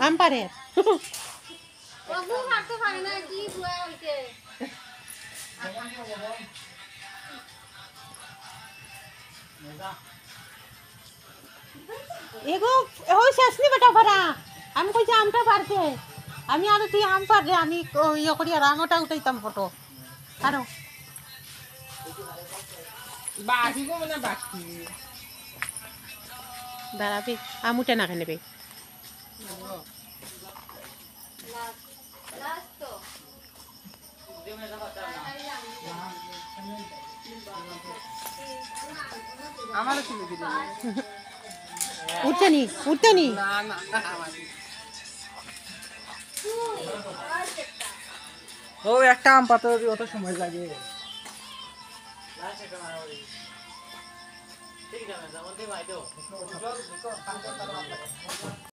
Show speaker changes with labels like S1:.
S1: আম পারে এগো ওই শেষ নি বেটা ভরা আমি কইছি আমটা পারছে আমি আর তুই আম পারলে আমি ইয়ে করি আর আঙটা উঠাইতাম ফটো আরো
S2: বাকি গো মানে বাকি
S1: দাঁড়াবি আম উঠে না খেলে
S2: আমারও ছিল দিদি
S1: উঠতে নি
S2: না না ও একটা আম পাতা অত সময় লাগে ঠিক আছে